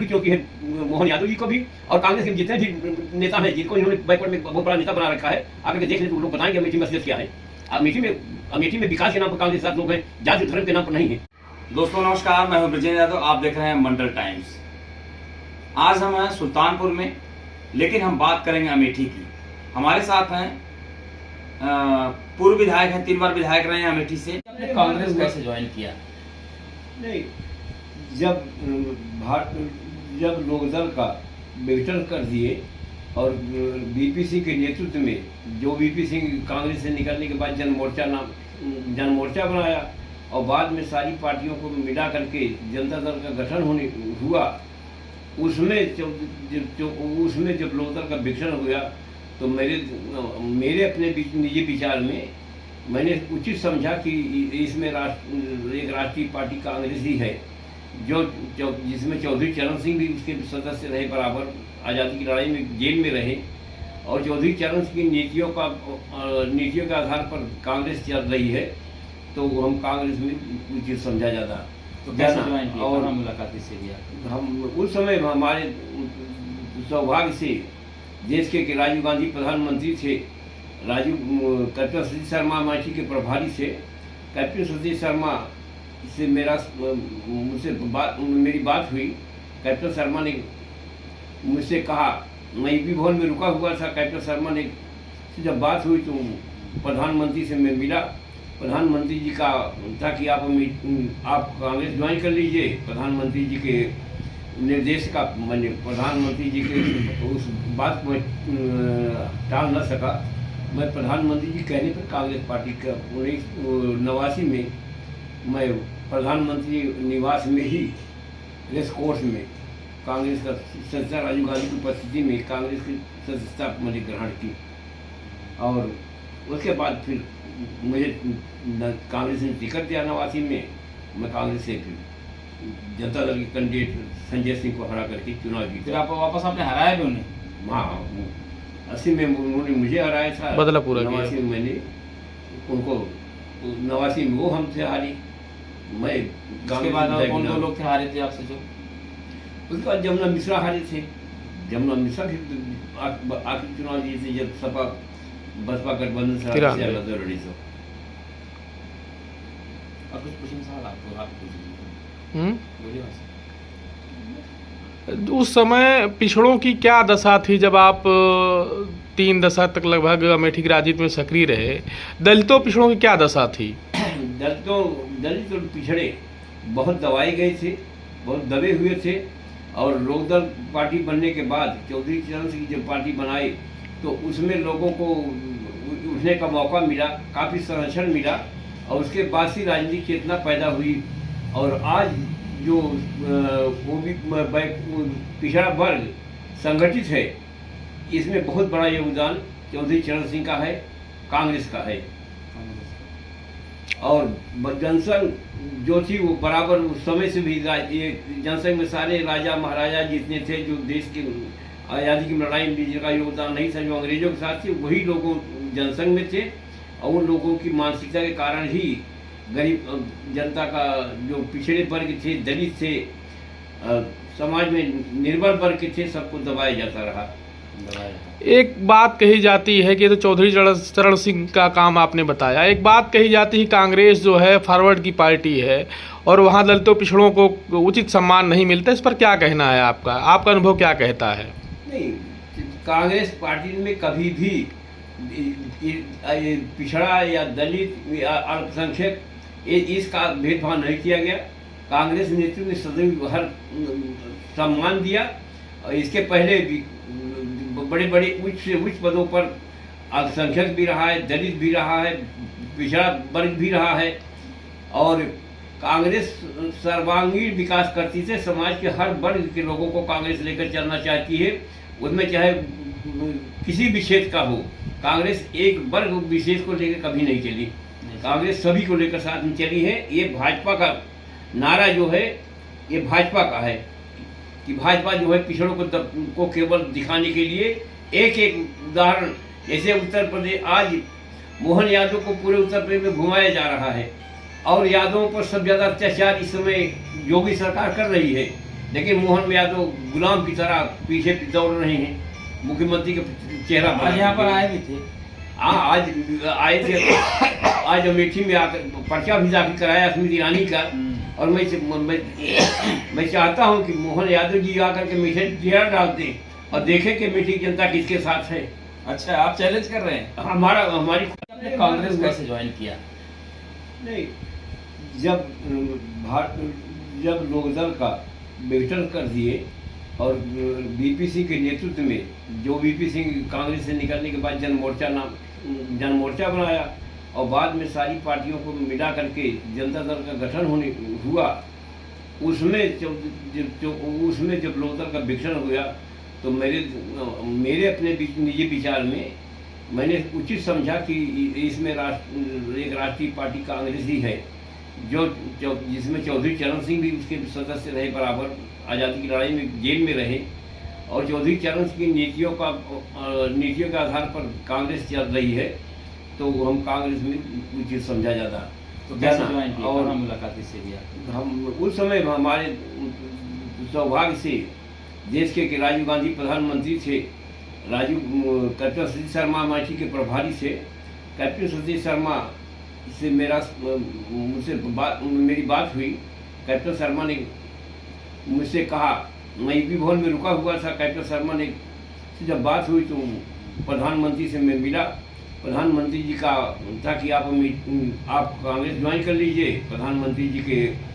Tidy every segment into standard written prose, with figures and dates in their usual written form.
क्योंकि है मोहन यादव जी को भी और कांग्रेस के जितने भी नेता हैं जिनको इन्होंने बैकवर्ड में बहुत बड़ा नेता बना रखा है, आकर देख लें तो लोग बताएंगे अमेठी में असलियत क्या है। अमेठी में विकास के नाम पर कांग्रेस के साथ लोग हैं, जाति धर्म के नाम पर नहीं है। दोस्तों नमस्कार, मैं हूं ब्रजेंद्र यादव, आप देख रहे हैं मंडल टाइम्स। आज हम हैं सुल्तानपुर में, लेकिन हम बात करेंगे अमेठी की। हमारे साथ हैं पूर्व विधायक हैं, 3 बार विधायक रहे हैं अमेठी से। आपने कांग्रेस कैसे ज्वाइन किया? नहीं, जब लोकदल का विघटन कर दिए और बीपी सिंह के नेतृत्व में जो बीपी सिंह कांग्रेस से निकलने के बाद जनमोर्चा बनाया और बाद में सारी पार्टियों को मिला करके जनता दल का गठन हुआ, उसमें जब लोकदल का विघटन हुआ तो मेरे अपने निजी विचार में मैंने उचित समझा कि इसमें एक राष्ट्रीय पार्टी कांग्रेस ही है, जिसमें चौधरी चरण सिंह भी उसके सदस्य रहे, बराबर आज़ादी की लड़ाई में जेल में रहे, और चौधरी चरण सिंह की नीतियों के आधार पर कांग्रेस चल रही है, तो हम कांग्रेस में उचित समझा जाता। तो कैसे ज्वाइन किया और मुलाकात से किया? हम उस समय हमारे सौभाग्य से देश के राजीव गांधी प्रधानमंत्री थे, कैप्टन सतीश शर्मा अमेठी के प्रभारी थे। कैप्टन सतीश शर्मा से मेरी बात हुई। कैप्टन शर्मा ने मुझसे कहा, मैं ईपी भवन में रुका हुआ था, कैप्टन शर्मा ने जब बात हुई तो प्रधानमंत्री से मैं मिला। प्रधानमंत्री जी का था कि आप कांग्रेस ज्वाइन कर लीजिए। प्रधानमंत्री जी के निर्देश का मैंने प्रधानमंत्री जी के उस बात को टाल न सका। मैं प्रधानमंत्री जी कहने पर कांग्रेस पार्टी का 1989 में मैं प्रधानमंत्री निवास में ही रेस कोर्स में कांग्रेस का सदस्य राजीव गांधी की उपस्थिति में कांग्रेस की सदस्यता मैंने ग्रहण की, और उसके बाद फिर मुझे कांग्रेस ने टिकट दिया 89 में। मैं कांग्रेस से फिर जनता दल के कैंडिडेट संजय सिंह को हरा करके चुनाव जीता। फिर आप वापस आपने हराया भी उन्हें? हाँ, 80 में उन्होंने मुझे हराया था, बदलापुर 89 में मैंने उनको, 89 में वो हमसे हारी। मैं उसके बाद कौन दो लोग थे हारे थे आपसे? जो उसके बाद जमुना मिश्रा हारे थे। जमुना मिश्रा भी आखिरी चुनाव जीते जब सपा बसपा गठबंधन से लड़ी। तो अब कुछ पूछना सवाल आपको उस समय पिछड़ों की क्या दशा थी जब आप 3 दशक तक लगभग अमेठी की राजनीति में सक्रिय रहे? दलितों पिछड़ों की क्या दशा थी? दलित और पिछड़े बहुत दबाए गए थे, बहुत दबे हुए थे, और लोकदल पार्टी बनने के बाद चौधरी चरण सिंह जब पार्टी बनाई तो उसमें लोगों को उठने का मौका मिला, काफ़ी संरक्षण मिला, और उसके बाद से राजनीतिक चेतना पैदा हुई। और आज जो वो भी पिछड़ा वर्ग संगठित है, इसमें बहुत बड़ा योगदान चौधरी चरण सिंह का है, कांग्रेस का है। और जनसंघ जो थी वो बराबर उस समय से भी जनसंघ में सारे राजा महाराजा जितने थे जो देश की आज़ादी की लड़ाई में जिनका योगदान नहीं था, जो अंग्रेजों के साथ थे, वही लोगों जनसंघ में थे, और उन लोगों की मानसिकता के कारण ही गरीब जनता का जो पिछड़े वर्ग थे, दलित थे, समाज में निर्बल वर्ग थे, सबको दबाया जाता रहा। एक बात कही जाती है कि तो चौधरी चरण सिंह का काम आपने बताया, एक बात कही जाती है कांग्रेस जो है फॉरवर्ड की पार्टी है और वहाँ दलितों पिछड़ों को उचित सम्मान नहीं मिलता। इस पर क्या कहना है आपका? आपका अनुभव क्या कहता है? नहीं, कांग्रेस पार्टी में कभी भी पिछड़ा या दलित या अल्पसंख्यक इसका भेदभाव नहीं किया गया। कांग्रेस नेतृत्व ने सदैव हर सम्मान दिया, और इसके पहले भी बड़े बड़े उच्च पदों पर अल्पसंख्यक भी रहा है, दलित भी रहा है, पिछड़ा वर्ग भी रहा है, और कांग्रेस सर्वांगीण विकास करती है। समाज के हर वर्ग के लोगों को कांग्रेस लेकर चलना चाहती है, उसमें चाहे किसी भी क्षेत्र का हो। कांग्रेस एक वर्ग विशेष को लेकर कभी नहीं चली, कांग्रेस सभी को लेकर साथ में चली है। ये भाजपा का नारा जो है, ये भाजपा का है कि भाजपा जो है पिछड़ों को केवल दिखाने के लिए एक उदाहरण, जैसे उत्तर प्रदेश आज मोहन यादव को पूरे उत्तर प्रदेश में घुमाया जा रहा है, और यादवों पर सबसे ज़्यादा अत्याचार इस समय योगी सरकार कर रही है। लेकिन मोहन यादव गुलाम की तरह पीछे दौड़ रहे हैं मुख्यमंत्री का चेहरा आज यहाँ पर आए भी थे। हाँ, आज आए थे। आज अमेठी में आकर पर्चा भी दाखिल कराया स्मृति ईरानी का। और मैं चाहता हूं कि मोहन यादव जी आकर के मीठे चेहरा डालते और देखें कि मीठी जनता किसके साथ है। अच्छा, आप चैलेंज कर रहे हैं? हमारी कांग्रेस कैसे ज्वाइन किया? नहीं, जब लोकदल का विघटन कर दिए और बीपी सिंह के नेतृत्व में जो बीपी सिंह कांग्रेस से निकलने के बाद जनमोर्चा बनाया और बाद में सारी पार्टियों को मिला करके जनता दल का गठन हुआ, उसमें जब लोकदल का विघटन हुआ तो मेरे अपने निजी विचार में मैंने उचित समझा कि इसमें एक राष्ट्रीय पार्टी कांग्रेस ही है जो जिसमें चौधरी चरण सिंह भी उसके सदस्य रहे, बराबर आज़ादी की लड़ाई में जेल में रहे और चौधरी चरण सिंह की नीतियों के आधार पर कांग्रेस चल रही है, तो हम कांग्रेस में उचित समझा जाता। तो कैसे ज्वाइन किया? और मुलाकात किससे किया? हम उस समय हमारे सौभाग्य से देश के राजीव गांधी प्रधानमंत्री थे, कैप्टन सतीश शर्मा अमेठी के प्रभारी थे। कैप्टन सतीश शर्मा से मेरी बात हुई। कैप्टन शर्मा ने मुझसे कहा, मैं यूपी भवन में रुका हुआ था। कैप्टन शर्मा ने जब बात हुई तो प्रधानमंत्री से मैं मिला। प्रधानमंत्री जी का था कि आप कांग्रेस ज्वाइन कर लीजिए। प्रधानमंत्री जी के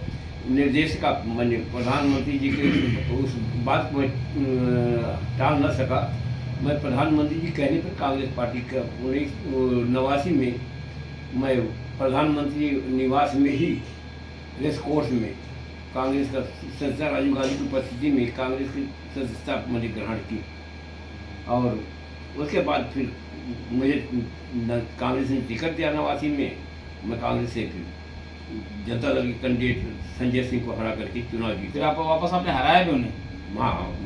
निर्देश का मैंने प्रधानमंत्री जी के उस बात को टाल न सका। मैं प्रधानमंत्री जी कहने पर कांग्रेस पार्टी का 1989 में मैं प्रधानमंत्री निवास में ही रेस कोर्स में कांग्रेस का सदस्य राजीव गांधी की उपस्थिति में कांग्रेस की सदस्यता मैंने ग्रहण की और उसके बाद फिर मुझे कांग्रेस ने टिकट दिया 89 में। मैं कांग्रेस से फिर जनता दल के कैंडिडेट संजय सिंह को हरा करके चुनाव जीता। फिर आप वापस आपने हराया भी उन्हें? हाँ,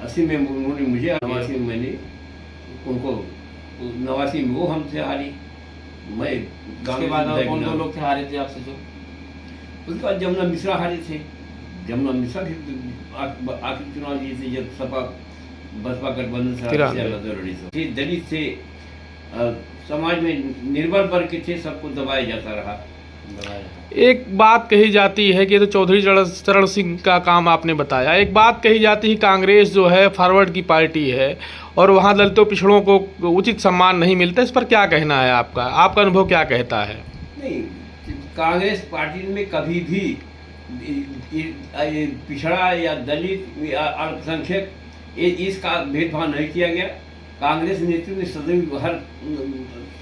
80 में उन्होंने मुझे, 89 में मैंने उनको, 89 में वो हमसे हारी। मैं उसके बाद और कौन दो लोग थे हारे थे आपसे? जो उसके बाद जमुना मिश्रा हारे थे। जमुना मिश्रा भी आखिरी चुनाव जीते जब सपा बसपा गठबंधन से दलित से समाज में निर्बल वर्ग के थे, सबको दबाया जाता रहा। एक बात कही जाती है कि ये तो चौधरी चरण सिंह का काम आपने बताया। एक बात कही जाती है कांग्रेस जो है फॉरवर्ड की पार्टी है और वहाँ दलितों पिछड़ों को उचित सम्मान नहीं मिलता, इस पर क्या कहना है आपका? आपका अनुभव क्या कहता है? नहीं, कांग्रेस पार्टी में कभी भी पिछड़ा या दलित या अल्पसंख्यक इसका भेदभाव नहीं किया गया। कांग्रेस नेतृत्व ने सदैव हर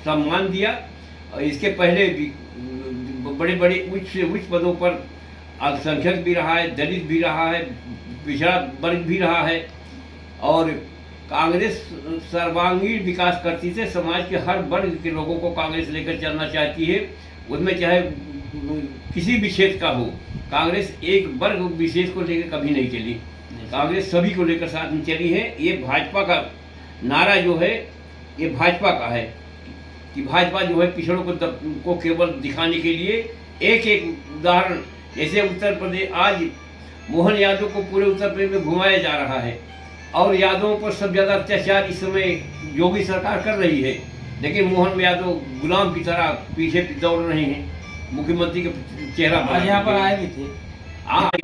सम्मान दिया और इसके पहले भी बड़े बड़े उच्च पदों पर अल्पसंख्यक भी रहा है, दलित भी रहा है, पिछड़ा वर्ग भी रहा है और कांग्रेस सर्वांगीण विकास करती है। समाज के हर वर्ग के लोगों को कांग्रेस लेकर चलना चाहती है, उसमें चाहे किसी भी क्षेत्र का हो। कांग्रेस एक वर्ग विशेष को लेकर कभी नहीं चली, कांग्रेस सभी को लेकर साथ में चली है। ये भाजपा का नारा जो है ये भाजपा का है कि भाजपा जो है पिछड़ों को केवल दिखाने के लिए एक उदाहरण, जैसे उत्तर प्रदेश आज मोहन यादव को पूरे उत्तर प्रदेश में घुमाया जा रहा है और यादवों पर सब ज़्यादा अत्याचार इस समय योगी सरकार कर रही है, लेकिन मोहन यादव गुलाम की तरह पीछे दौड़ रहे हैं मुख्यमंत्री का चेहरा। आज यहाँ पर आए भी थे। हाँ।